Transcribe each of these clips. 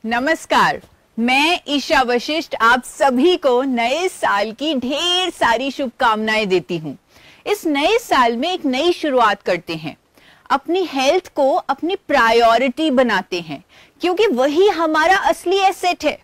नमस्कार, मैं ईशा वशिष्ठ आप सभी को नए साल की ढेर सारी शुभकामनाएं देती हूँ। इस नए साल में एक नई शुरुआत करते हैं, अपनी हेल्थ को अपनी प्रायोरिटी बनाते हैं क्योंकि वही हमारा असली एसेट है।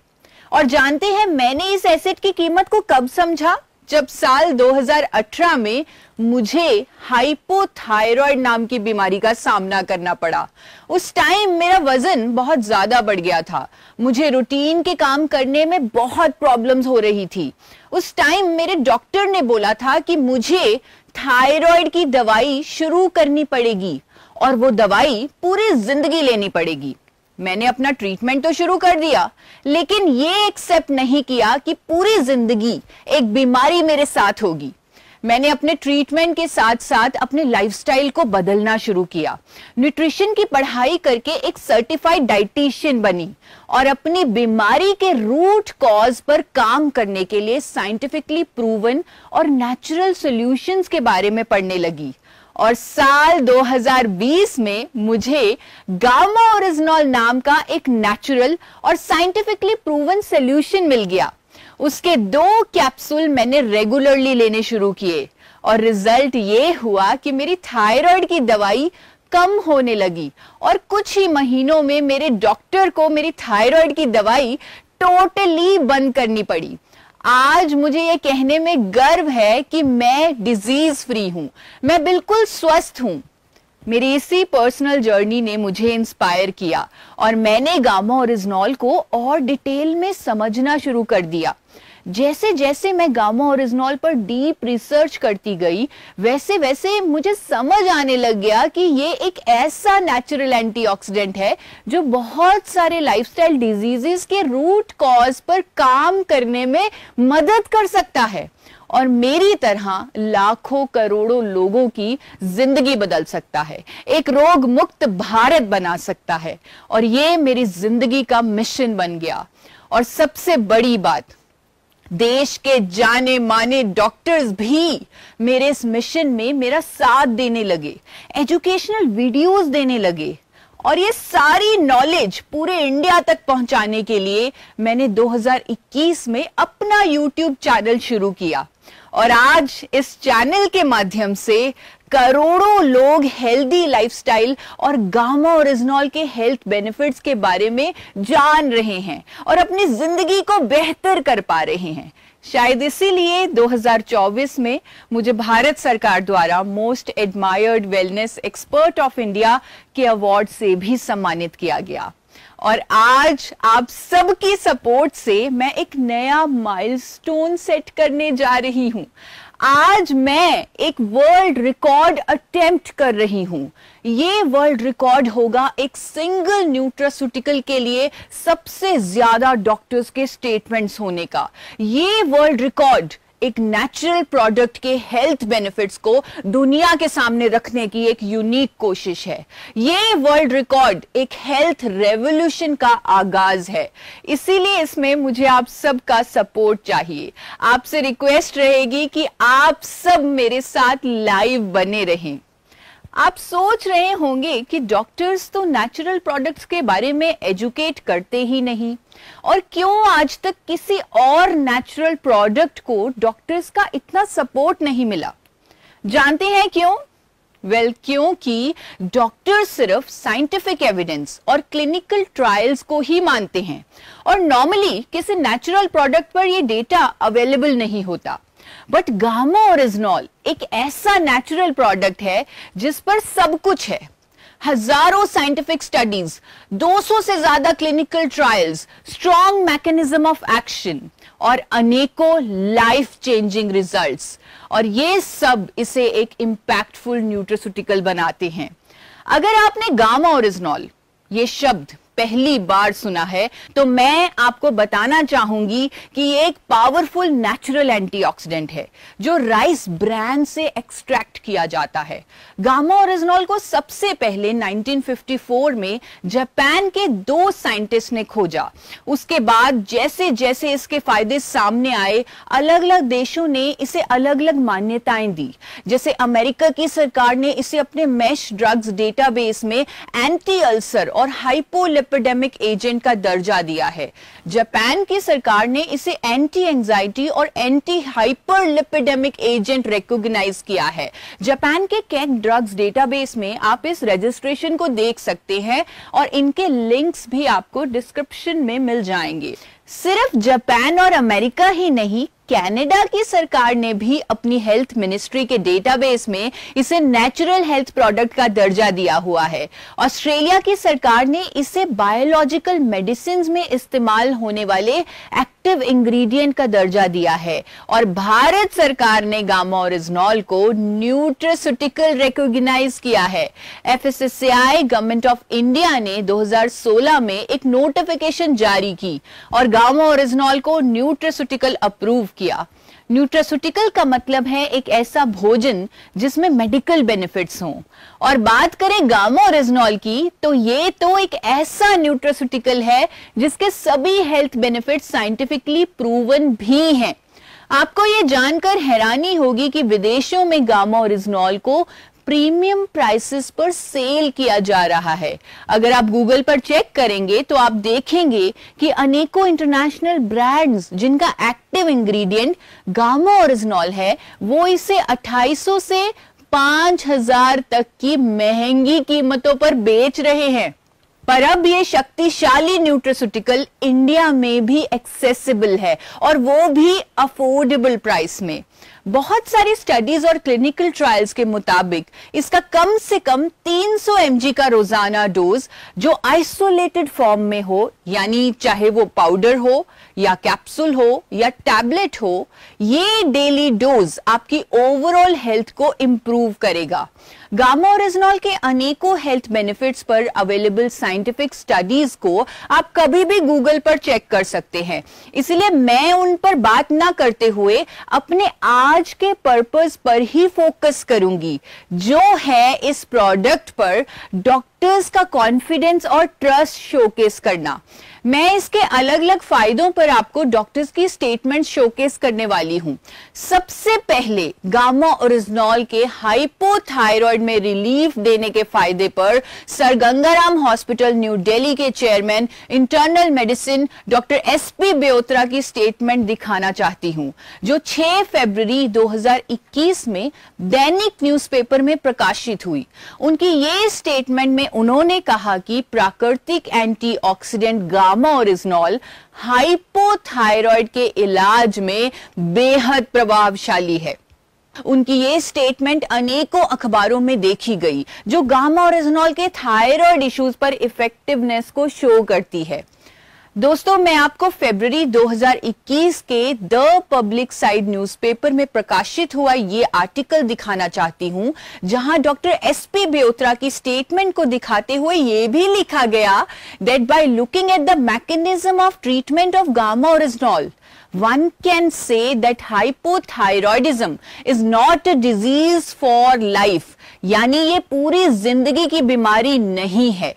और जानते हैं मैंने इस एसेट की कीमत को कब समझा? जब साल 2018 में मुझे हाइपोथायराइड नाम की बीमारी का सामना करना पड़ा। उस टाइम मेरा वजन बहुत ज्यादा बढ़ गया था, मुझे रूटीन के काम करने में बहुत प्रॉब्लम्स हो रही थी। उस टाइम मेरे डॉक्टर ने बोला था कि मुझे थायराइड की दवाई शुरू करनी पड़ेगी और वो दवाई पूरी जिंदगी लेनी पड़ेगी। मैंने अपना ट्रीटमेंट तो शुरू कर दिया, लेकिन ये एक्सेप्ट नहीं किया कि पूरी जिंदगी एक बीमारी मेरे साथ होगी। मैंने अपने ट्रीटमेंट के साथ साथ अपने लाइफस्टाइल को बदलना शुरू किया। न्यूट्रिशन की पढ़ाई करके एक सर्टिफाइड डाइटिशियन बनी और अपनी बीमारी के रूट कॉज पर काम करने के लिए साइंटिफिकली प्रूवन और नेचुरल सॉल्यूशंस के बारे में पढ़ने लगी। और साल 2020 में मुझे गामा ओरिजिनॉल नाम का एक नेचुरल और साइंटिफिकली प्रूवन सॉल्यूशन मिल गया। उसके 2 कैप्सूल मैंने रेगुलरली लेने शुरू किए और रिजल्ट ये हुआ कि मेरी थायराइड की दवाई कम होने लगी और कुछ ही महीनों में मेरे डॉक्टर को मेरी थायराइड की दवाई टोटली बंद करनी पड़ी। आज मुझे ये कहने में गर्व है कि मैं डिजीज फ्री हूं, मैं बिल्कुल स्वस्थ हूं। मेरी इसी पर्सनल जर्नी ने मुझे इंस्पायर किया और मैंने गामा ओरिजिनॉल को और डिटेल में समझना शुरू कर दिया। जैसे जैसे मैं गामा ओरिजिनॉल पर डीप रिसर्च करती गई, वैसे वैसे मुझे समझ आने लग गया कि ये एक ऐसा नेचुरल एंटीऑक्सीडेंट है जो बहुत सारे लाइफस्टाइल डिजीजेस के रूट कॉज पर काम करने में मदद कर सकता है और मेरी तरह लाखों करोड़ों लोगों की जिंदगी बदल सकता है, एक रोग मुक्त भारत बना सकता है। और ये मेरी जिंदगी का मिशन बन गया। और सबसे बड़ी बात, देश के जाने माने डॉक्टर्स भी मेरे इस मिशन में मेरा साथ देने लगे, एजुकेशनल वीडियोस देने लगे। और ये सारी नॉलेज पूरे इंडिया तक पहुंचाने के लिए मैंने 2021 में अपना YouTube चैनल शुरू किया और आज इस चैनल के माध्यम से करोड़ों लोग हेल्दी लाइफस्टाइल और गामा ओरिजिनॉल के हेल्थ बेनिफिट्स के बारे में जान रहे हैं और अपनी जिंदगी को बेहतर कर पा रहे हैं। शायद इसीलिए 2024 में मुझे भारत सरकार द्वारा most admired wellness expert of India के अवार्ड से भी सम्मानित किया गया। और आज आप सबकी सपोर्ट से मैं एक नया माइलस्टोन सेट करने जा रही हूं। आज मैं एक वर्ल्ड रिकॉर्ड अटेम्प्ट कर रही हूं। ये वर्ल्ड रिकॉर्ड होगा एक सिंगल न्यूट्रास्यूटिकल के लिए सबसे ज्यादा डॉक्टर्स के स्टेटमेंट्स होने का। ये वर्ल्ड रिकॉर्ड एक नेचुरल प्रोडक्ट के हेल्थ बेनिफिट्स को दुनिया के सामने रखने की एक यूनिक कोशिश है। ये वर्ल्ड रिकॉर्ड एक हेल्थ रेवोल्यूशन का आगाज है, इसीलिए इसमें मुझे आप सबका सपोर्ट चाहिए। आपसे रिक्वेस्ट रहेगी कि आप सब मेरे साथ लाइव बने रहें। आप सोच रहे होंगे कि डॉक्टर्स तो नेचुरल प्रोडक्ट्स के बारे में एजुकेट करते ही नहीं, और क्यों आज तक किसी और नेचुरल प्रोडक्ट को डॉक्टर्स का इतना सपोर्ट नहीं मिला? जानते हैं क्यों? क्योंकि डॉक्टर्स सिर्फ साइंटिफिक एविडेंस और क्लिनिकल ट्रायल्स को ही मानते हैं और नॉर्मली किसी नेचुरल प्रोडक्ट पर ये डेटा अवेलेबल नहीं होता। बट गामा ओरिजिनॉल एक ऐसा नेचुरल प्रोडक्ट है जिस पर सब कुछ है। हजारों साइंटिफिक स्टडीज, 200 से ज्यादा clinical trials, strong mechanism of action और अनेकों लाइफ चेंजिंग रिजल्ट्स, और ये सब इसे एक इंपैक्टफुल न्यूट्रास्यूटिकल बनाते हैं। अगर आपने गामा ओरिजिनॉल ये शब्द पहली बार सुना है तो मैं आपको बताना चाहूंगी कि ये एक पावरफुल नेचुरल एंटीऑक्सीडेंट है जो राइस ब्रान से एक्सट्रैक्ट किया जाता है। गामा ओरिजिनॉल को सबसे पहले 1954 में जापान के 2 साइंटिस्ट ने खोजा। उसके बाद जैसे जैसे इसके फायदे सामने आए, अलग अलग देशों ने इसे अलग अलग मान्यताएं दी। जैसे अमेरिका की सरकार ने इसे अपने मैश ड्रग्स डेटाबेस में एंटी अल्सर और हाइपोलिपिडेमिक लिपिडेमिक एजेंट का दर्जा दिया है। जापान की सरकार ने इसे एंटी एंजाइटी और anti hyper lipidemic agent recognise किया है। जापान के कैग ड्रग्स डेटाबेस में आप इस रजिस्ट्रेशन को देख सकते हैं और इनके लिंक्स भी आपको डिस्क्रिप्शन में मिल जाएंगे। सिर्फ जापान और अमेरिका ही नहीं, कनाडा की सरकार ने भी अपनी हेल्थ मिनिस्ट्री के डेटाबेस में इसे नेचुरल हेल्थ प्रोडक्ट का दर्जा दिया हुआ है। ऑस्ट्रेलिया की सरकार ने इसे बायोलॉजिकल मेडिसिन्स में इस्तेमाल होने वाले एक्टिव इंग्रेडिएंट का दर्जा दिया है और भारत सरकार ने गामा ओरिजिनॉल को न्यूट्रास्यूटिकल रिकॉग्नाइज किया है। एफएसएसएआई गवर्नमेंट ऑफ इंडिया ने 2016 में एक नोटिफिकेशन जारी की और गामा ओरिजिनॉल को न्यूट्रास्यूटिकल अप्रूव किया। न्यूट्रास्यूटिकल का मतलब है एक ऐसा भोजन जिसमें मेडिकल बेनिफिट्स हों। और बात करें गामा ओरिजिनॉल की तो ये तो एक ऐसा न्यूट्रास्यूटिकल है जिसके सभी हेल्थ बेनिफिट्स साइंटिफिकली प्रूवन भी हैं। आपको ये जानकर हैरानी होगी कि विदेशों में गामा ओरिजिनॉल को प्रीमियम प्राइसेस पर सेल किया जा रहा है। अगर आप गूगल पर चेक करेंगे तो आप देखेंगे कि अनेकों इंटरनेशनल ब्रांड्स जिनका एक्टिव इंग्रेडिएंट गामा ओरिजिनॉल है वो इसे 2800 से 5000 तक की महंगी कीमतों पर बेच रहे हैं। पर अब ये शक्तिशाली न्यूट्रास्यूटिकल इंडिया में भी एक्सेसिबल है और वो भी अफोर्डेबल प्राइस में। बहुत सारी स्टडीज और क्लिनिकल ट्रायल्स के मुताबिक इसका कम से कम 300 mg का रोजाना डोज जो आइसोलेटेड फॉर्म में हो, यानी चाहे वो पाउडर हो या कैप्सूल हो या टैबलेट हो, ये डेली डोज आपकी ओवरऑल हेल्थ को इंप्रूव करेगा। गामा ओरिजिनॉल के अनेकों हेल्थ बेनिफिट्स पर अवेलेबल साइंटिफिक स्टडीज को आप कभी भी गूगल पर चेक कर सकते हैं। इसलिए मैं उन पर बात ना करते हुए अपने आज के पर्पस पर ही फोकस करूंगी, जो है इस प्रोडक्ट पर डॉक्टर्स का कॉन्फिडेंस और ट्रस्ट शोकेस करना। मैं इसके अलग अलग फायदों पर आपको डॉक्टर्स की स्टेटमेंट शोकेस करने वाली हूं। सबसे पहले गामा ओरिजिनॉल के हाइपोथायराइड में रिलीफ देने के फायदे पर sir Gangaram hospital New Delhi के chairman internal medicine doctor S P Beotra की स्टेटमेंट दिखाना चाहती हूं, जो 6 फरवरी 2021 में दैनिक न्यूज़पेपर में प्रकाशित हुई। उनकी ये स्टेटमेंट में उन्होंने कहा कि प्राकृतिक एंटीऑक्सीडेंट गामा ओरिजिनॉल हाइपोथायराइड के इलाज में बेहद प्रभावशाली है। उनकी ये स्टेटमेंट अनेकों अखबारों में देखी गई, जो गामा ओरिजिनॉल के थायराइड इश्यूज पर इफेक्टिवनेस को शो करती है। दोस्तों, मैं आपको फरवरी 2021 के द पब्लिक साइड न्यूज़पेपर में प्रकाशित हुआ ये आर्टिकल दिखाना चाहती हूं, जहां डॉक्टर एसपी बेओत्रा की स्टेटमेंट को दिखाते हुए ये भी लिखा गया that by looking at the mechanism of treatment of gamma oryzanol one can say that hypothyroidism is not a disease for life, यानी ये पूरी जिंदगी की बीमारी नहीं है।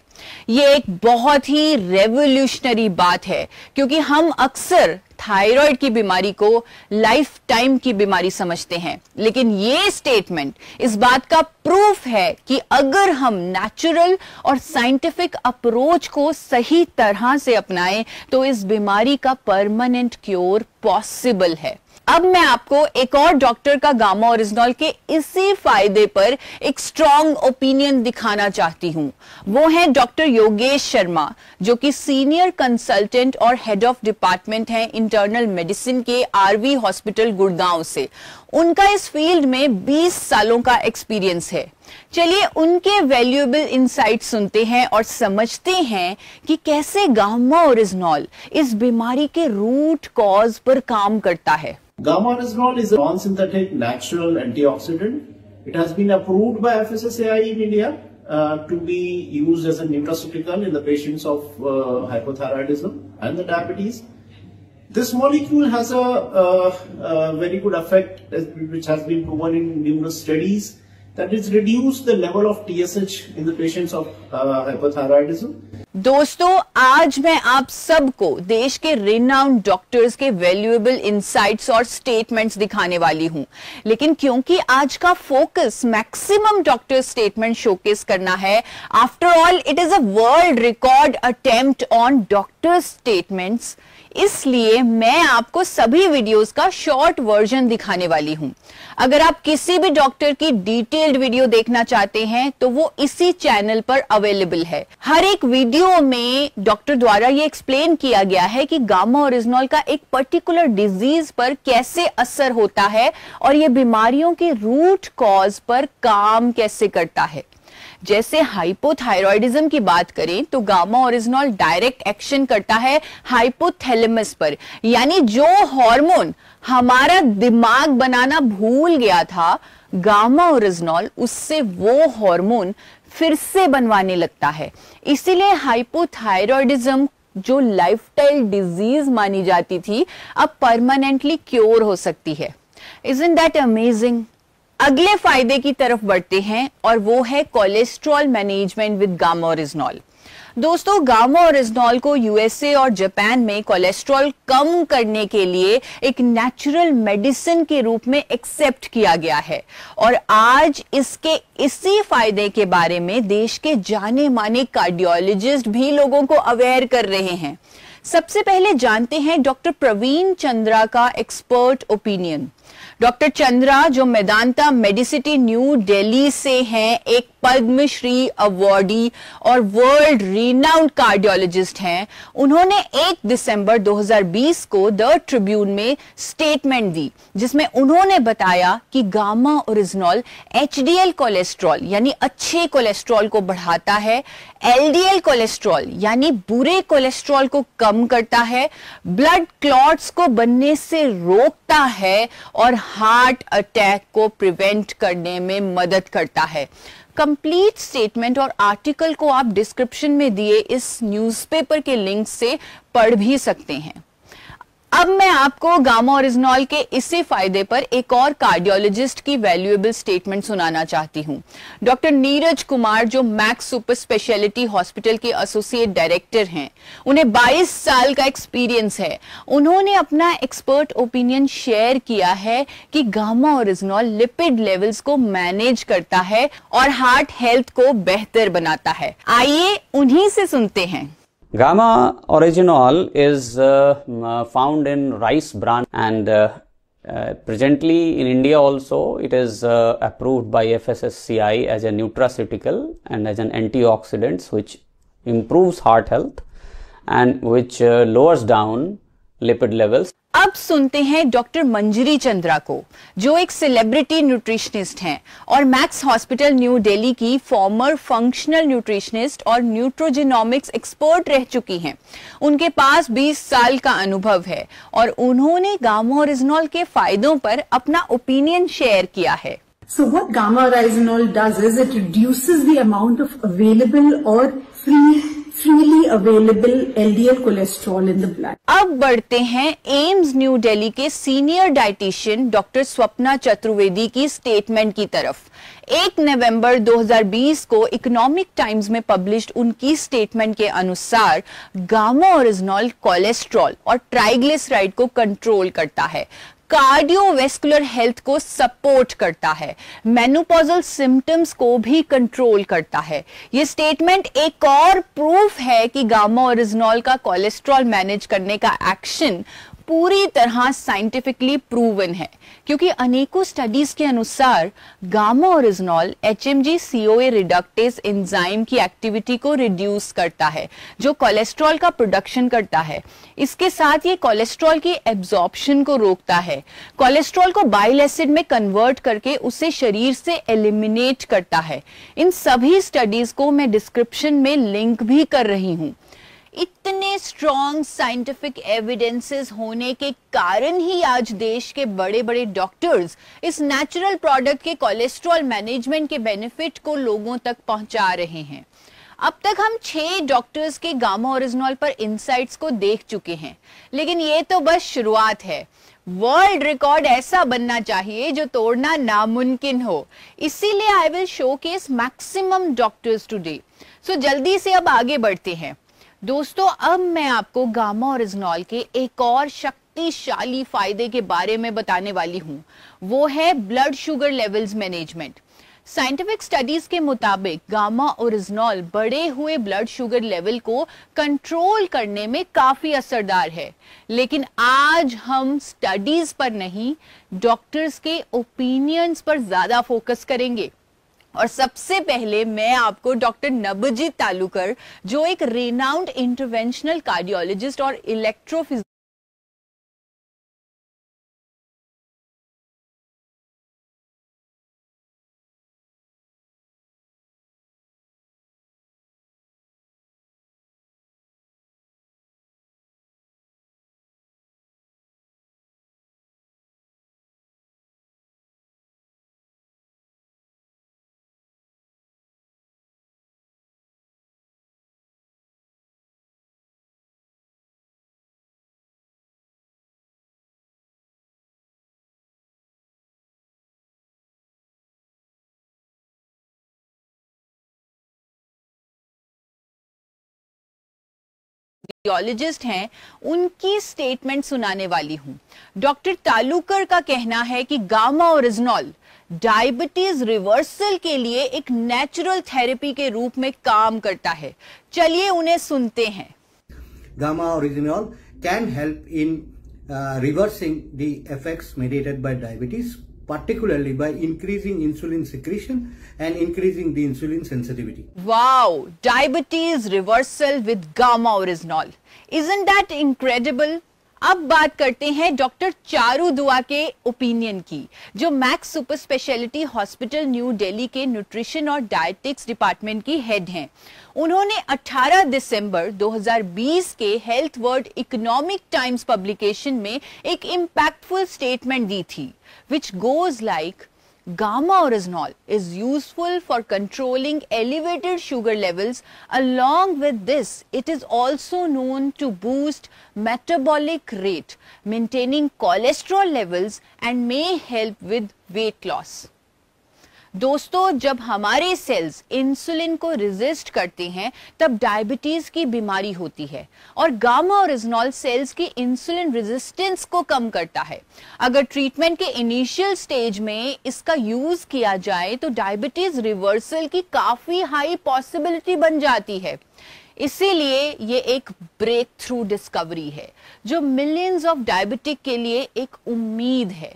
ये एक बहुत ही रेवोल्यूशनरी बात है, क्योंकि हम अक्सर थायराइड की बीमारी को लाइफ टाइम की बीमारी समझते हैं, लेकिन ये स्टेटमेंट इस बात का प्रूफ है कि अगर हम नेचुरल और साइंटिफिक अप्रोच को सही तरह से अपनाएं तो इस बीमारी का परमानेंट क्योर पॉसिबल है। अब मैं आपको एक और डॉक्टर का गामा ओरिजिनॉल के इसी फायदे पर एक स्ट्रॉन्ग ओपिनियन दिखाना चाहती हूं। वो है डॉक्टर योगेश शर्मा, जो कि सीनियर कंसल्टेंट और हेड ऑफ डिपार्टमेंट हैं इंटरनल मेडिसिन के आरवी हॉस्पिटल गुड़गांव से। उनका इस फील्ड में 20 सालों का एक्सपीरियंस है। चलिए उनके वैल्यूएबल इंसाइट सुनते हैं और समझते हैं कि कैसे गामा ओरिजिनॉल इस बीमारी के रूट कॉज पर काम करता है। Gamma oryzanol is a non-synthetic natural antioxidant. It has been approved by FSSAI in India to be used as a nutraceutical in the patients of hypothyroidism and the diabetes. This molecule has a very good effect, which has been proven in numerous studies, that it's reduced the level of TSH in the patients of hypothyroidism. दोस्तों, आज मैं आप सबको देश के renowned doctors के valuable insights और statements दिखाने वाली हूं, लेकिन क्योंकि आज का focus maximum doctor statement showcase करना है, after all it is a world record attempt on doctor statements, इसलिए मैं आपको सभी वीडियोस का शॉर्ट वर्जन दिखाने वाली हूं। अगर आप किसी भी डॉक्टर की डिटेल्ड वीडियो देखना चाहते हैं तो वो इसी चैनल पर अवेलेबल है। हर एक वीडियो में डॉक्टर द्वारा ये एक्सप्लेन किया गया है कि गामा ओरिजिनॉल का एक पर्टिकुलर डिजीज पर कैसे असर होता है और ये बीमारियों के रूट कॉज पर काम कैसे करता है। जैसे हाइपोथायरॉयडिज्म की बात करें तो गामा ओरिजिनॉल डायरेक्ट एक्शन करता है हाइपोथैलेमस पर, यानी जो हार्मोन हमारा दिमाग बनाना भूल गया था, गामा ओरिजिनॉल उससे वो हार्मोन फिर से बनवाने लगता है। इसीलिए हाइपोथायरॉयडिज्म जो लाइफस्टाइल डिजीज मानी जाती थी, अब परमानेंटली क्योर हो सकती है। Isn't that amazing? अगले फायदे की तरफ बढ़ते हैं और वो है cholesterol management with gamma oryzanol. दोस्तों, गामा ओरिजिनॉल को यूएसए और जापान में कोलेस्ट्रॉल कम करने के लिए एक नेचुरल मेडिसिन के रूप में एक्सेप्ट किया गया है और आज इसके इसी फायदे के बारे में देश के जाने माने कार्डियोलॉजिस्ट भी लोगों को अवेयर कर रहे हैं। सबसे पहले जानते हैं डॉक्टर प्रवीण चंद्रा का एक्सपर्ट ओपिनियन। डॉक्टर चंद्रा, जो मेदांता मेडिसिटी न्यू दिल्ली से हैं, एक पद्मश्री अवार्डी और वर्ल्ड रिनाउंड कार्डियोलॉजिस्ट हैं, उन्होंने 1 दिसंबर 2020 को द ट्रिब्यून में स्टेटमेंट दी जिसमें उन्होंने बताया कि गामा ओरिजिनॉल एचडीएल कोलेस्ट्रॉल यानी अच्छे कोलेस्ट्रॉल को बढ़ाता है, एलडीएल कोलेस्ट्रॉल यानी बुरे कोलेस्ट्रॉल को कम करता है, ब्लड क्लॉट्स को बनने से रोकता है और हार्ट अटैक को प्रिवेंट करने में मदद करता है। कंप्लीट स्टेटमेंट और आर्टिकल को आप डिस्क्रिप्शन में दिए इस न्यूज़पेपर के लिंक से पढ़ भी सकते हैं। अब मैं आपको गामा ओरिजिनॉल के इसी फायदे पर एक और कार्डियोलॉजिस्ट की वैल्यूएबल स्टेटमेंट सुनाना चाहती हूं। डॉक्टर नीरज कुमार, जो मैक्स सुपर स्पेशलिटी हॉस्पिटल के एसोसिएट डायरेक्टर हैं, उन्हें 22 साल का एक्सपीरियंस है। उन्होंने अपना एक्सपर्ट ओपिनियन शेयर किया है कि गामा ओरिजिनॉल लिपिड लेवल्स को मैनेज करता है और हार्ट हेल्थ को बेहतर बनाता है। आइए उन्हीं से सुनते हैं। Gamma orygenol is found in rice bran and presently in India also it is approved by FSSCI as a nutraceutical and as an antioxidant which improves heart health and which lowers down lipid levels. अब सुनते हैं doctor मंजरी चंद्रा को, जो एक celebrity nutritionist हैं और max hospital New Delhi की farmer functional nutritionist और न्यूट्रोजेनोमिक्स एक्सपर्ट रह चुकी हैं। उनके पास 20 साल का अनुभव है और उन्होंने गामा ओरिजिनॉल के फायदों पर अपना ओपिनियन शेयर किया है। So what gamma orygenol does is it reduces the amount of available or freely available LDL cholesterol in the blood. अब बढ़ते हैं एम्स न्यू दिल्ली के senior dietitian doctor Swapna Chaturvedi की स्टेटमेंट की तरफ। 1 नवंबर 2020 को इकोनॉमिक टाइम्स में पब्लिश्ड उनकी स्टेटमेंट के अनुसार गामा ओरिजिनॉल कोलेस्ट्रॉल और ट्राइग्लिसराइड को कंट्रोल करता है, कार्डियोवेस्कुलर हेल्थ को सपोर्ट करता है, मेनोपॉजल सिम्टम्स को भी कंट्रोल करता है। ये स्टेटमेंट एक और प्रूफ है कि गामा ओरिजिनॉल का कोलेस्ट्रॉल मैनेज करने का एक्शन पूरी तरह साइंटिफिकली प्रूवन है, क्योंकि अनेकों स्टडीज के अनुसार gamma oryzanol HMG-CoA reductase enzyme की एक्टिविटी को रिड्यूस करता है, जो कोलेस्ट्रॉल का प्रोडक्शन करता है। इसके साथ ये कोलेस्ट्रॉल की एब्जॉर्प्शन को रोकता है, कोलेस्ट्रॉल को बाइल एसिड में कन्वर्ट करके उसे शरीर से एलिमिनेट करता है। इन सभी स्टडीज को मैं डिस्क्रिप्शन में लिंक भी कर रही हूं। इतने स्ट्रॉन्ग साइंटिफिक एविडेंसेस होने के कारण ही आज देश के बड़े बड़े डॉक्टर्स इस नेचुरल प्रोडक्ट के कोलेस्ट्रॉल मैनेजमेंट के बेनिफिट को लोगों तक पहुंचा रहे हैं। अब तक हम 6 डॉक्टर्स के गामा ओरिजिनॉल पर इंसाइट्स को देख चुके हैं, लेकिन ये तो बस शुरुआत है। वर्ल्ड रिकॉर्ड ऐसा बनना चाहिए जो तोड़ना नामुमकिन हो, इसीलिए I will showcase maximum doctors today. So जल्दी से अब आगे बढ़ते हैं। दोस्तों, अब मैं आपको गामा ओरिजिनॉल के एक और शक्तिशाली फायदे के बारे में बताने वाली हूं। वो है blood sugar levels management. Scientific studies के मुताबिक गामा ओरिजिनॉल बढ़े हुए ब्लड शुगर लेवल को कंट्रोल करने में काफी असरदार है। लेकिन आज हम स्टडीज पर नहीं, डॉक्टर्स के ओपिनियंस पर ज्यादा फोकस करेंगे। और सबसे पहले मैं आपको डॉक्टर नबजीत तालुकर, जो एक रेनाउंड इंटरवेंशनल कार्डियोलॉजिस्ट और इलेक्ट्रोफिजिशियन कार्डियोलॉजिस्ट हैं, उनकी स्टेटमेंट सुनाने वाली हूं। डॉक्टर तालुकर का कहना है कि गामा ओरिजिनॉल डायबिटीज रिवर्सल के लिए एक नेचुरल थेरेपी के रूप में काम करता है। चलिए उन्हें सुनते हैं। Gamma oryzanol can help in reversing the effects mediated by diabetes, particularly by increasing insulin secretion and increasing the insulin sensitivity. Wow, diabetes reversal with gamma oryzanol. Isn't that incredible? अब बात करते हैं डॉक्टर चारू दुआ के opinion की, जो max super speciality hospital New Delhi के nutrition और डायटिक्स डिपार्टमेंट की हेड हैं। उन्होंने 18 दिसंबर 2020 के health world economic times publication में एक इम्पैक्टफुल स्टेटमेंट दी थी, which goes like, Gamma oryzanol is useful for controlling elevated sugar levels. Along with this, it is also known to boost metabolic rate, maintaining cholesterol levels, and may help with weight loss. दोस्तों, जब हमारे cells insulin को resist करते हैं तब diabetes की बीमारी होती है, और गामा ओरिजिनॉल सेल्स की इंसुलिन रेजिस्टेंस को कम करता है। अगर ट्रीटमेंट के इनिशियल स्टेज में इसका यूज किया जाए तो डायबिटीज रिवर्सल की काफी हाई पॉसिबिलिटी बन जाती है। इसीलिए ये एक ब्रेक थ्रू डिस्कवरी है जो मिलियंस ऑफ डायबिटिक के लिए एक उम्मीद है।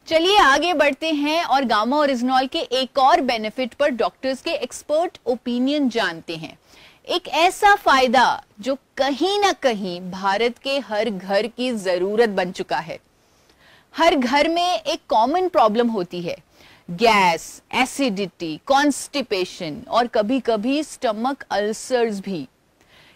चलिए आगे बढ़ते हैं और गामा ओरिजिनॉल के एक और बेनिफिट पर डॉक्टर्स के एक्सपर्ट ओपिनियन जानते हैं। एक ऐसा फायदा जो कहीं ना कहीं भारत के हर घर की जरूरत बन चुका है। हर घर में एक कॉमन प्रॉब्लम होती है, गैस, एसिडिटी, कॉन्स्टिपेशन और कभी कभी स्टमक अल्सर्स भी।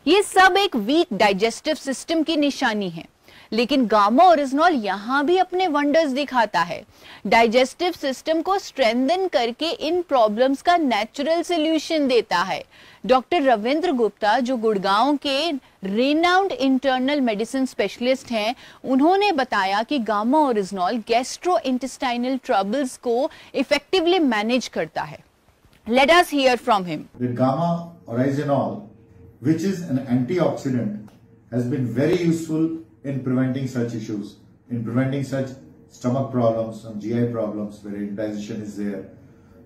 ये सब एक वीक डाइजेस्टिव सिस्टम की निशानी है, लेकिन गामा ओरिजिनॉल यहां भी अपने वंडर्स दिखाता है। डाइजेस्टिव सिस्टम को स्ट्रेंथन करके इन प्रॉब्लम्स का नेचुरल सॉल्यूशन देता है। डॉक्टर रविंद्र गुप्ता, जो गुड़गांव के रेनाउंड इंटरनल मेडिसिन स्पेशलिस्ट हैं, उन्होंने बताया कि गामा ओरिजिनॉल गैस्ट्रोइंटेस्टाइनल ट्रबल्स को इफेक्टिवली मैनेज करता है। Let us here from him. The gamma oryzanol, which is an antioxidant, has been very useful in preventing such issues, in preventing such stomach problems and GI problems where indigestion is there.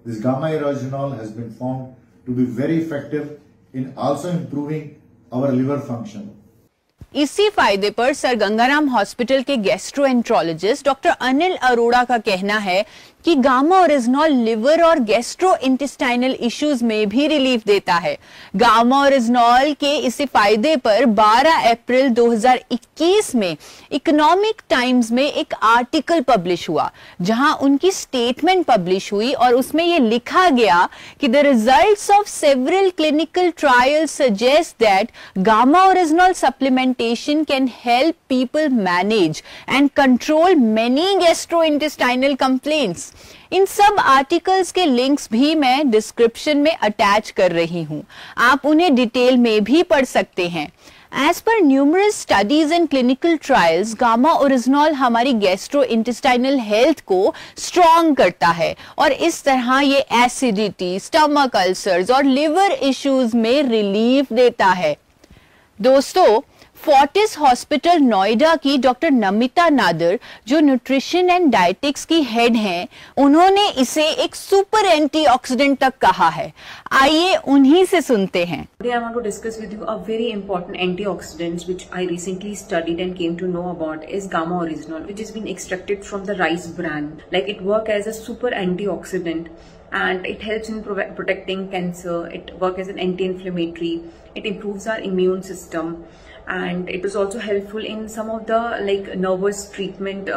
This gamma oryzanol has been found to be very effective in also improving our liver function. इसी फायदे पर sir Gangaram hospital के gastroenterologist doctor Anil Arora का कहना है कि gamma original liver और gastrointestinal issues में भी रिलीफ देता है। गामा ओरिजिनॉल के इसी फायदे पर 12 अप्रैल 2021 में इकोनॉमिक टाइम्स में एक आर्टिकल पब्लिश हुआ, जहां उनकी स्टेटमेंट पब्लिश हुई और उसमें यह लिखा गया कि the results of several clinical trials suggest that gamma oryzanol supplementation can help people manage and control many gastrointestinal complaints. इन सब आर्टिकल्स के लिंक्स भी मैं डिस्क्रिप्शन में अटैच कर रही हूं, आप उन्हें डिटेल में भी पढ़ सकते हैं। As per numerous studies and clinical trials, gamma oryzanol हमारी गैस्ट्रोइंटेस्टाइनल हेल्थ को स्ट्रॉन्ग करता है और इस तरह ये एसिडिटी, स्टमक अल्सर्स और लिवर इश्यूज में रिलीफ देता है। दोस्तों, फोर्टिस हॉस्पिटल नोएडा की डॉक्टर नमिता नादर, जो न्यूट्रिशन एंड डाइटिक्स की हेड हैं, उन्होंने इसे एक सुपर एंटीऑक्सीडेंट तक कहा है। आइए उन्हीं से सुनते हैं। Today I want to discuss with you a very important antioxidant which I recently studied and came to know about is gamma oryzanol, which has been extracted from the rice bran. Like, it works as a super antioxidant and it helps in protecting cancer. It works as an anti-inflammatory. It improves our immune system. And it is also helpful in some of the nervous treatment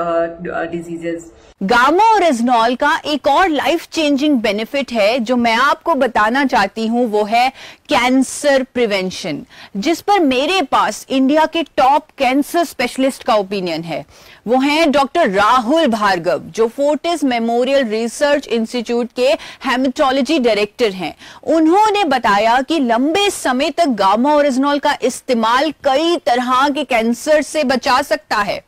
diseases. Gamma oryzanol का एक और life changing benefit है जो मैं आपको बताना चाहती हूँ, वो है कैंसर प्रिवेंशन, जिस पर मेरे पास इंडिया के टॉप कैंसर स्पेशलिस्ट का ओपिनियन है। वो हैं डॉक्टर राहुल भार्गव, जो फोर्टिस मेमोरियल रिसर्च इंस्टीट्यूट के हेमेटोलॉजी डायरेक्टर हैं। उन्होंने बताया कि लंबे समय तक गामा ओरिजिनॉल का इस्तेमाल कई तरह के कैंसर से बचा सकता है।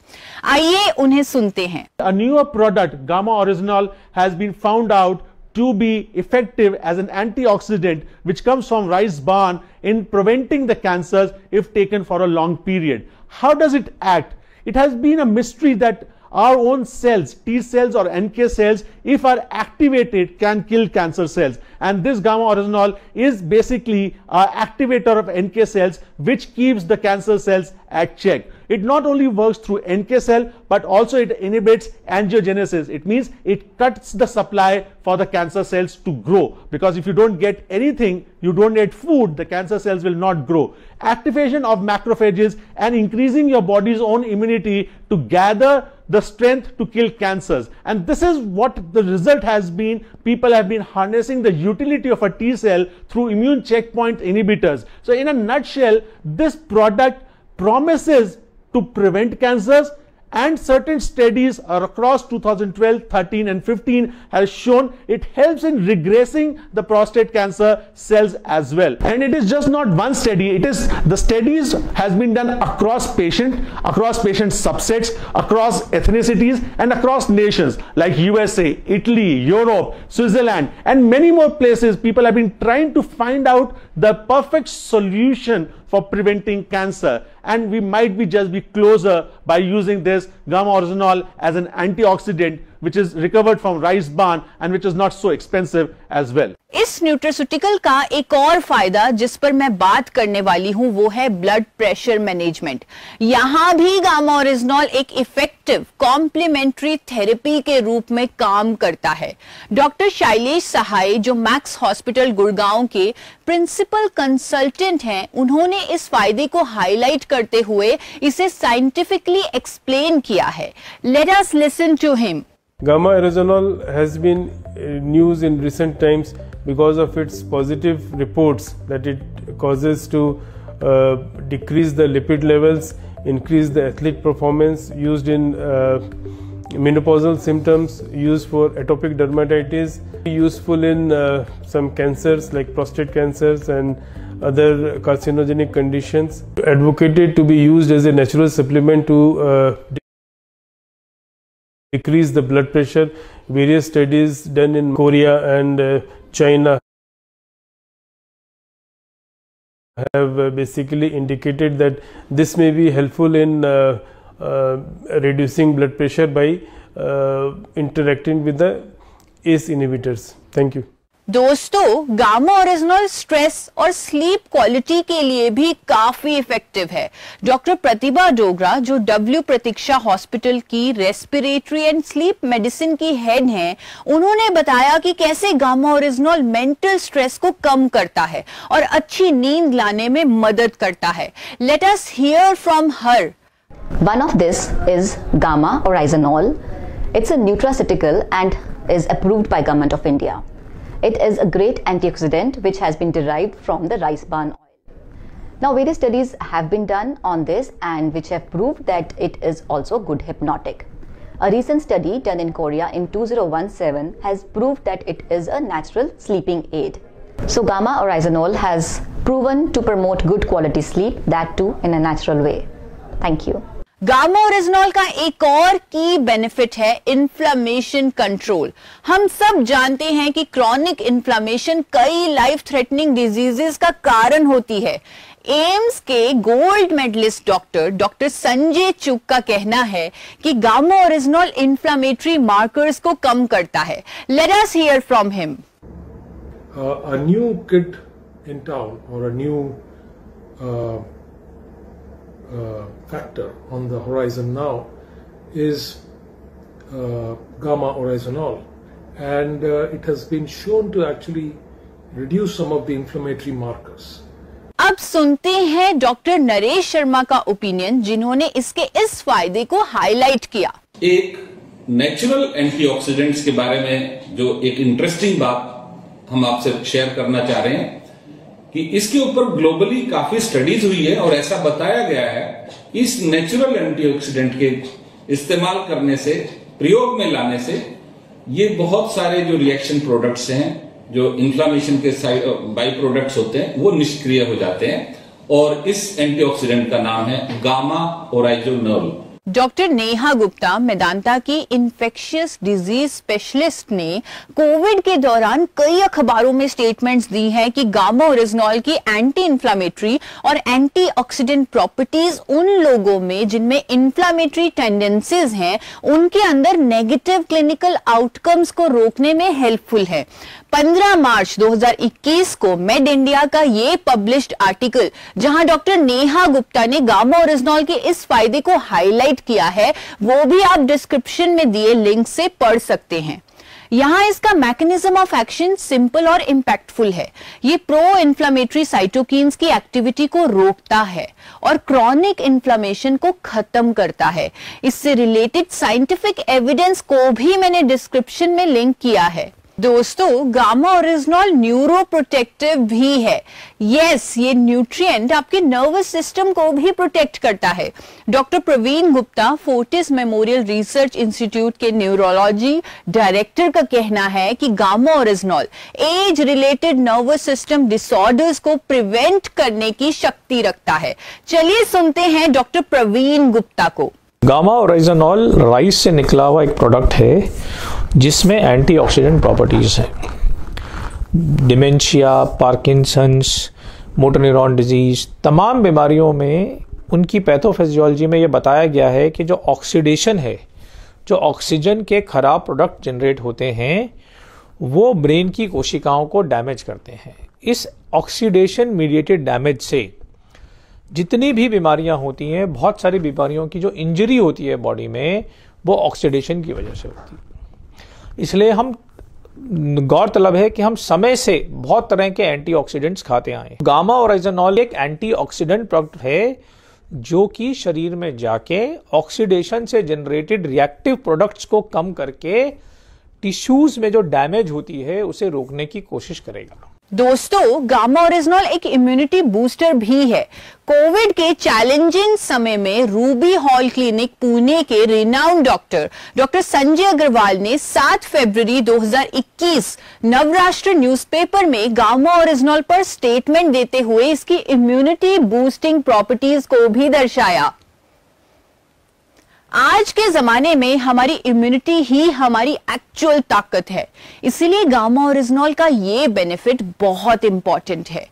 आइए उन्हें सुनते हैं। A newer product, gamma oryzanol, has been found out to be effective as an antioxidant which comes from rice bran in preventing the cancers if taken for a long period. How does it act? It has been a mystery that our own cells, T cells or NK cells, if are activated, can kill cancer cells. And this gamma oryzanol is basically an activator of NK cells which keeps the cancer cells at check. It not only works through NK cell, but also it inhibits angiogenesis. It means it cuts the supply for the cancer cells to grow, because if you don't get anything, you don't get food, the cancer cells will not grow. Activation of macrophages and increasing your body's own immunity to gather the strength to kill cancers. And this is what the result has been. People have been harnessing the utility of a T cell through immune checkpoint inhibitors. So in a nutshell, this product promises to prevent cancers, and certain studies across 2012, 13 and 15 has shown it helps in regressing the prostate cancer cells as well. And it is just not one study, it is the studies has been done across patient subsets, across ethnicities and across nations like USA, Italy, Europe, Switzerland and many more places. People have been trying to find out the perfect solution for preventing cancer, and we might be just be closer by using this gamma oryzanol as an antioxidant which is recovered from rice bran and which is not so expensive as well. इस nutraceutical का एक और फायदा जिस पर मैं बात करने वाली हूं वो है ब्लड प्रेशर मैनेजमेंट। यहां भी गामा ओरिजिनॉल एक इफेक्टिव कॉम्प्लीमेंट्री थेरेपी के रूप में काम करता है। डॉक्टर शैलेश सहाय, जो मैक्स हॉस्पिटल गुड़गांव के प्रिंसिपल कंसल्टेंट हैं, उन्होंने इस फायदे को हाईलाइट करते हुए इसे साइंटिफिकली एक्सप्लेन किया है। Let us listen to him. Gamma oryzanol has been news in recent times because of its positive reports that it causes to decrease the lipid levels, increase the athletic performance, used in menopausal symptoms, used for atopic dermatitis, useful in some cancers like prostate cancers and other carcinogenic conditions. Advocated to be used as a natural supplement to decrease the blood pressure. Various studies done in Korea and China have basically indicated that this may be helpful in reducing blood pressure by interacting with the ACE inhibitors. Thank you. दोस्तों, gamma oryzanol stress और sleep quality के लिए भी काफी effective है। Doctor प्रतिभा डोगरा, जो W प्रतीक्षा hospital की respiratory and sleep medicine की हेड हैं, उन्होंने बताया कि कैसे गामा ओरिजिनॉल मेंटल स्ट्रेस को कम करता है और अच्छी नींद लाने में मदद करता है। Let us here from her. One of this is gamma oryzanol. It's a nutraceutical and is approved by Government of India. It is a great antioxidant which has been derived from the rice bran oil. Now, various studies have been done on this and which have proved that it is also good hypnotic. A recent study done in Korea in 2017 has proved that it is a natural sleeping aid. So, gamma oryzanol has proven to promote good quality sleep, that too in a natural way. Thank you. Gamma oryzanol का एक और की benefit है inflammation control. हम सब जानते हैं कि क्रॉनिक इन्फ्लेमेशन कई लाइफ थ्रेटनिंग डिजीजेस का कारण होती है। एम्स के गोल्ड मेडलिस्ट डॉक्टर संजय चुग का कहना है कि गामा ओरिजिनॉल इन्फ्लेमेटरी मार्कर्स को कम करता है। Let us here from him. A new kid in town, or a new factor on the horizon now, is gamma oryzanol, and it has been shown to actually reduce some of the inflammatory markers. अब सुनते हैं doctor Naresh Sharma का opinion, जिन्होंने इसके इस फायदे को highlight किया। एक नेचुरल एंटीऑक्सीडेंट्स के बारे में जो एक इंटरेस्टिंग बात हम आपसे शेयर करना चाह रहे हैं कि इसके ऊपर ग्लोबली काफी स्टडीज हुई है और ऐसा बताया गया है इस नेचुरल एंटीऑक्सीडेंट के इस्तेमाल करने से, प्रयोग में लाने से, ये बहुत सारे जो रिएक्शन प्रोडक्ट्स हैं, जो इन्फ्लामेशन के बाई प्रोडक्ट्स होते हैं, वो निष्क्रिय हो जाते हैं और इस एंटीऑक्सीडेंट का नाम है गामा ओराइजोनोल। डॉक्टर नेहा गुप्ता, मेदांता की इन्फेक्शियस डिजीज स्पेशलिस्ट, ने कोविड के दौरान कई अखबारों में स्टेटमेंट्स दी हैं कि गामा ओरिजिनॉल की एंटी इन्फ्लामेटरी और एंटीऑक्सीडेंट प्रॉपर्टीज उन लोगों में जिनमें इन्फ्लामेटरी टेंडेंसीज हैं, उनके अंदर नेगेटिव क्लिनिकल आउटकम्स को रोकने में हेल्पफुल है। 15 मार्च 2021 को मेड इंडिया का ये पब्लिश्ड आर्टिकल, जहां डॉक्टर नेहा गुप्ता ने गामा ओरिजिनॉल के इस फायदे को हाईलाइट किया है, वो भी आप डिस्क्रिप्शन में दिए लिंक से पढ़ सकते हैं। यहां इसका मैकेनिज्म ऑफ एक्शन सिंपल और इंपैक्टफुल है। ये प्रो इन्फ्लेमेटरी साइटोकिन्स की एक्टिविटी को रोकता है और क्रॉनिक इन्फ्लेमेशन को खत्म करता है। इससे रिलेटेड साइंटिफिक एविडेंस को भी मैंने डिस्क्रिप्शन में लिंक किया है। दोस्तों, गामा ओरिजिनॉल न्यूरो प्रोटेक्टिव भी है। यस, ये न्यूट्रिएंट आपके नर्वस सिस्टम को भी प्रोटेक्ट करता है। Doctor Praveen Gupta, Fortis memorial research institute के न्यूरोलॉजी डायरेक्टर, का कहना है कि gamma oryzanol age related nervous system disorders को प्रिवेंट करने की शक्ति रखता है। चलिए सुनते हैं डॉक्टर प्रवीण गुप्ता को। गामा ओरिजिनॉल राइस से निकला हुआ एक प्रोडक्ट है जिसमें एंटीऑक्सीडेंट प्रॉपर्टीज हैं। Dementia, Parkinson's, motor neuron disease, तमाम बीमारियों में उनकी पैथोफिजियोलॉजी में ये बताया गया है कि जो ऑक्सीडेशन है, जो ऑक्सीजन के खराब प्रोडक्ट जनरेट होते हैं, वो ब्रेन की कोशिकाओं को डैमेज करते हैं। इस ऑक्सीडेशन मीडिएटेड डैमेज से जितनी भी बीमारियां होती हैं, बहुत सारी बीमारियों की जो इंजरी होती है बॉडी में, वो ऑक्सीडेशन की वजह से होती है। इसलिए हम गौरतलब है कि हम समय से बहुत तरह के एंटीऑक्सीडेंट्स खाते आए। गामा ओरिजिनॉल एक एंटीऑक्सीडेंट प्रोडक्ट है जो कि शरीर में जाके ऑक्सीडेशन से जनरेटेड रिएक्टिव प्रोडक्ट्स को कम करके टिश्यूज में जो डैमेज होती है उसे रोकने की कोशिश करेगा। दोस्तों, गामा ओरिजिनॉल एक इम्यूनिटी बूस्टर भी है। कोविड के चैलेंजिंग समय में रूबी हॉल क्लिनिक पुणे के रिनाउंड डॉक्टर संजय अग्रवाल ने 7 फरवरी 2021 नवराष्ट्र न्यूज़पेपर में गामा ओरिजिनॉल पर स्टेटमेंट देते हुए इसकी इम्यूनिटी बूस्टिंग प्रॉपर्टीज को भी दर्शाया। आज के जमाने में हमारी इम्यूनिटी ही हमारी एक्चुअल ताकत है, इसीलिए गामा ओरिजिनॉल का ये बेनिफिट बहुत इंपॉर्टेंट है।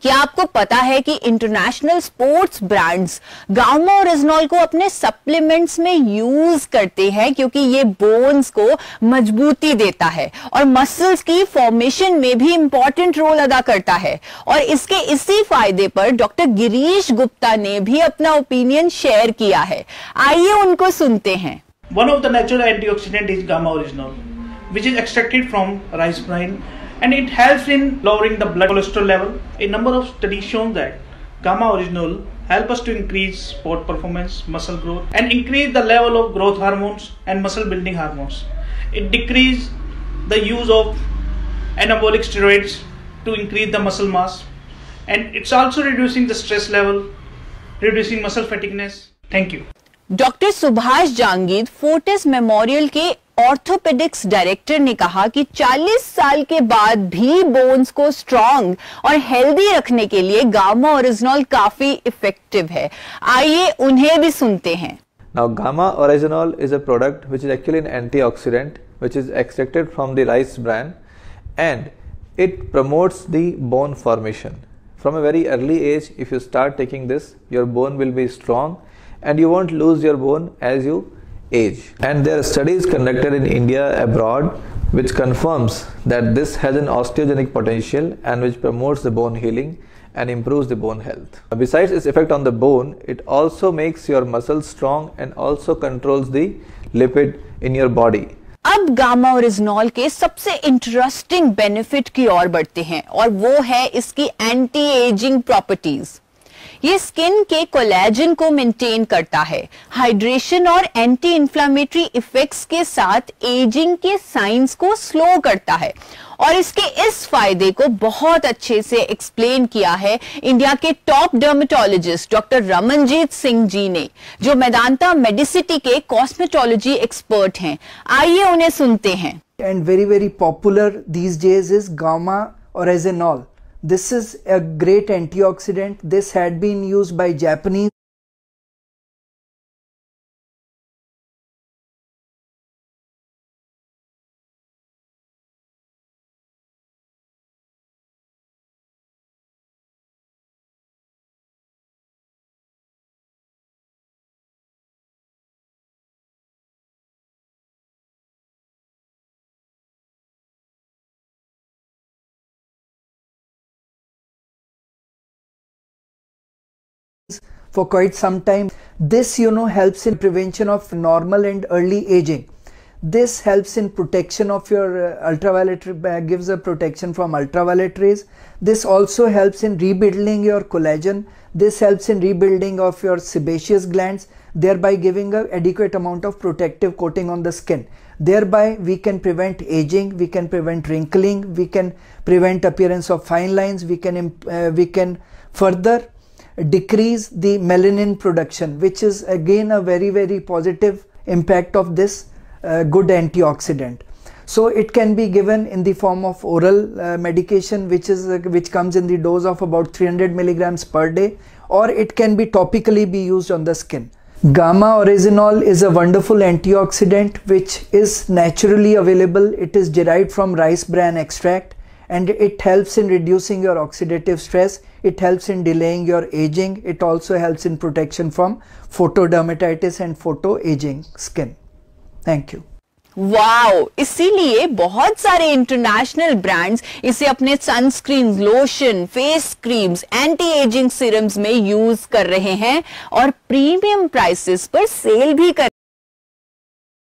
क्या आपको पता है कि international sports brands gamma oryzanol को अपने सप्लीमेंट्स में यूज करते हैं, क्योंकि ये बोन्स को मजबूती देता है और मसल्स की फॉर्मेशन में भी इंपॉर्टेंट रोल अदा करता है। और इसके इसी फायदे पर डॉक्टर गिरीश गुप्ता ने भी अपना ओपिनियन शेयर किया है। आइए उनको सुनते हैं। One of the natural antioxidant is gamma oryzanol, which is extracted from rice bran, and it helps in lowering the blood cholesterol level. A number of studies show that gamma oryzanol help us to increase sport performance, muscle growth, and increase the level of growth hormones and muscle building hormones. It decrease the use of anabolic steroids to increase the muscle mass, and it's also reducing the stress level, reducing muscle fatigueness. Thank you. Doctor Subhash Jangir Fortis memorial के orthopaedics director ने कहा कि 40 साल के बाद भी bones को strong और हेल्दी रखने के लिए गामा ओरिजिनॉल काफी इफेक्टिव है। आइए उन्हें भी सुनते हैं। Now, gamma oryzanol is a product which is actually an antioxidant which is extracted from the rice bran, and it promotes the bone formation. From a very early age, if you start taking this, your bone will be strong and you won't lose your bone as you age. And there are studies conducted in India abroad which confirms that this has an osteogenic potential and which promotes the bone healing and improves the bone health. Besides its effect on the bone, it also makes your muscles strong and also controls the lipid in your body. अब gamma oryzanol के सबसे interesting benefit की ओर बढ़ते हैं और वो है इसकी एंटी एजिंग प्रॉपर्टीज। ये स्किन के कोलेजन को मेंटेन करता है, हाइड्रेशन और एंटी इंफ्लेमेटरी इफेक्ट्स के साथ एजिंग के साइंस को स्लो करता है और इसके इस फायदे को बहुत अच्छे से एक्सप्लेन किया है इंडिया के top dermatologist doctor Ramanjeet Singh ji ने, जो मेदांता मेडिसिटी के कॉस्मेटोलॉजी एक्सपर्ट हैं। आइए उन्हें सुनते हैं। And very popular these days is gamma oryzanol. This is a great antioxidant. This had been used by Japanese for quite some time. This helps in prevention of normal and early aging. This helps in protection of your ultraviolet, gives a protection from ultraviolet rays. This also helps in rebuilding your collagen. This helps in rebuilding of your sebaceous glands, thereby giving an adequate amount of protective coating on the skin. Thereby we can prevent aging, we can prevent wrinkling, we can prevent appearance of fine lines, we can further decrease the melanin production, which is again a very positive impact of this good antioxidant. So it can be given in the form of oral medication, which comes in the dose of about 300 milligrams per day, or it can be topically be used on the skin. Gamma oryzanol is a wonderful antioxidant which is naturally available. It is derived from rice bran extract, and it helps in reducing your oxidative stress. It helps in delaying your aging. It also helps in protection from photodermatitis and photoaging skin. Thank you. Wow, इसीलिए बहुत सारे international brands इसे अपने sunscreen, lotion, face creams, anti ageing serums में use कर रहे हैं और प्रीमियम प्राइसेस पर सेल भी कर